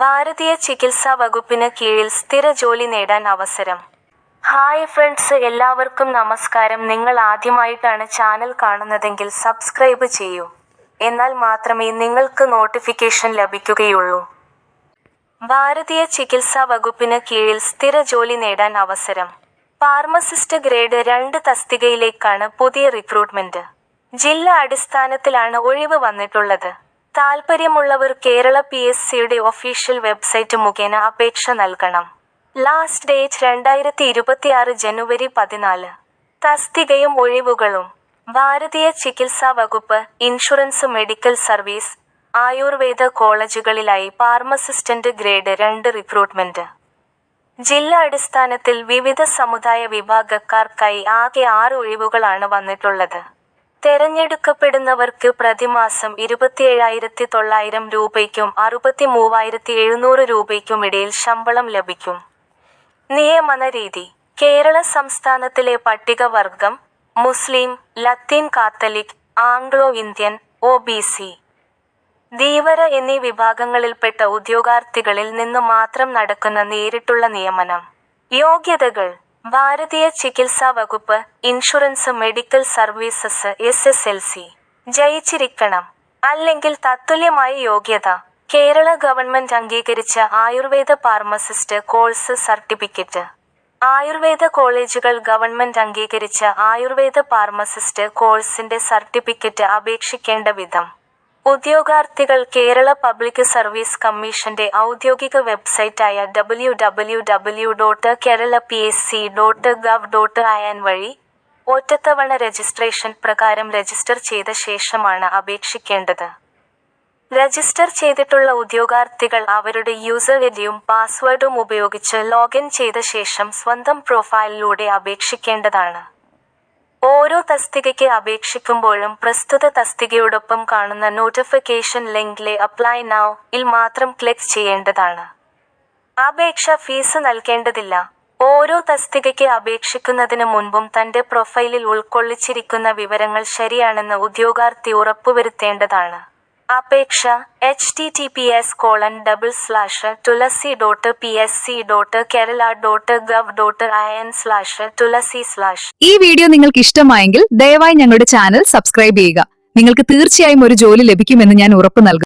ഭാരതീയ ചികിത്സാ വകുപ്പിന് കീഴിൽ സ്ഥിര ജോലി നേടാൻ അവസരം. ഹായ് ഫ്രണ്ട്സ്, എല്ലാവർക്കും നമസ്കാരം. നിങ്ങൾ ആദ്യമായിട്ടാണ് ചാനൽ കാണുന്നതെങ്കിൽ സബ്സ്ക്രൈബ് ചെയ്യൂ. എന്നാൽ മാത്രമേ നിങ്ങൾക്ക് നോട്ടിഫിക്കേഷൻ ലഭിക്കുകയുള്ളൂ. ഭാരതീയ ചികിത്സാ വകുപ്പിന് കീഴിൽ സ്ഥിര ജോലി നേടാൻ അവസരം. ഫാർമസിസ്റ്റ് ഗ്രേഡ് 2 തസ്തികയിലേക്കാണ് പുതിയ റിക്രൂട്ട്മെന്റ്. ജില്ലാ അടിസ്ഥാനത്തിലാണ് ഒഴിവ് വന്നിട്ടുള്ളത്. താൽപ്പര്യമുള്ളവർ കേരള PSCയുടെ ഒഫീഷ്യൽ വെബ്സൈറ്റ് മുഖേന അപേക്ഷ നൽകണം. ലാസ്റ്റ് ഡേറ്റ് 2026 ജനുവരി 14. തസ്തികയും ഒഴിവുകളും: ഭാരതീയ ചികിത്സാ വകുപ്പ്, ഇൻഷുറൻസ്, മെഡിക്കൽ സർവീസ്, ആയുർവേദ കോളേജുകളിലായി ഫാർമസിസ്റ്റന്റ് ഗ്രേഡ് 2 റിക്രൂട്ട്മെന്റ്. ജില്ലാ അടിസ്ഥാനത്തിൽ വിവിധ സമുദായ വിഭാഗക്കാർക്കായി ആകെ 6 ഒഴിവുകളാണ് വന്നിട്ടുള്ളത്. തെരഞ്ഞെടുക്കപ്പെടുന്നവർക്ക് പ്രതിമാസം 27,900 രൂപയ്ക്കും 63,700 രൂപയ്ക്കും ഇടയിൽ ശമ്പളം ലഭിക്കും. നിയമന രീതി: കേരള സംസ്ഥാനത്തിലെ പട്ടികവർഗം, മുസ്ലിം, Latin Catholic, Anglo Indian, OBC, ധീവര എന്നീ വിഭാഗങ്ങളിൽപ്പെട്ട ഉദ്യോഗാർത്ഥികളിൽ നിന്നു മാത്രം നടക്കുന്ന നേരിട്ടുള്ള നിയമനം. യോഗ്യതകൾ: ഭാരതീയ ചികിത്സാ വകുപ്പ്, ഇൻഷുറൻസ്, മെഡിക്കൽ സർവീസസ്, SSLC ജയിച്ചിരിക്കണം. അല്ലെങ്കിൽ തത്തുല്യമായ യോഗ്യത: കേരള ഗവൺമെന്റ് അംഗീകരിച്ച Ayurveda pharmacist course certificate. Ayurveda കോളേജുകൾ ഗവൺമെന്റ് അംഗീകരിച്ച ആയുർവേദ ഫാർമസിസ്റ്റ് കോഴ്സിന്റെ സർട്ടിഫിക്കറ്റ് അപേക്ഷിക്കേണ്ട വിധം: ഉദ്യോഗാർത്ഥികൾ കേരള പബ്ലിക് സർവീസ് കമ്മീഷന്റെ ഔദ്യോഗിക വെബ്സൈറ്റായ www.keralapsc.gov.in വഴി ഒറ്റത്തവണ രജിസ്ട്രേഷൻ പ്രകാരം രജിസ്റ്റർ ചെയ്ത ശേഷമാണ് അപേക്ഷിക്കേണ്ടത്. രജിസ്റ്റർ ചെയ്തിട്ടുള്ള ഉദ്യോഗാർത്ഥികൾ അവരുടെ യൂസർ ഐഡിയും പാസ്വേഡും ഉപയോഗിച്ച് ലോഗിൻ ചെയ്ത ശേഷം സ്വന്തം പ്രൊഫൈലിലൂടെ അപേക്ഷിക്കേണ്ടതാണ്. ഓരോ തസ്തികയ്ക്ക് അപേക്ഷിക്കുമ്പോഴും പ്രസ്തുത തസ്തികയോടൊപ്പം കാണുന്ന നോട്ടിഫിക്കേഷൻ ലിങ്കിലെ അപ്ലൈ നൗ ൽ മാത്രം ക്ലിക്ക് ചെയ്യേണ്ടതാണ്. അപേക്ഷ ഫീസ് നൽകേണ്ടതില്ല. ഓരോ തസ്തികയ്ക്ക് അപേക്ഷിക്കുന്നതിന് മുൻപും തന്റെ പ്രൊഫൈലിൽ ഉൾക്കൊള്ളിച്ചിരിക്കുന്ന വിവരങ്ങൾ ശരിയാണെന്ന് ഉദ്യോഗാർത്ഥി ഉറപ്പുവരുത്തേണ്ടതാണ്. അപേക്ഷ https://tulasi.psc.kerala.gov.in/tulasi/ ഈ വീഡിയോ നിങ്ങൾക്ക് ഇഷ്ടമായെങ്കിൽ ദയവായി ഞങ്ങളുടെ ചാനൽ സബ്സ്ക്രൈബ് ചെയ്യുക. നിങ്ങൾക്ക് തീർച്ചയായും ഒരു ജോലി ലഭിക്കുമെന്ന് ഞാൻ ഉറപ്പു നൽകുന്നു.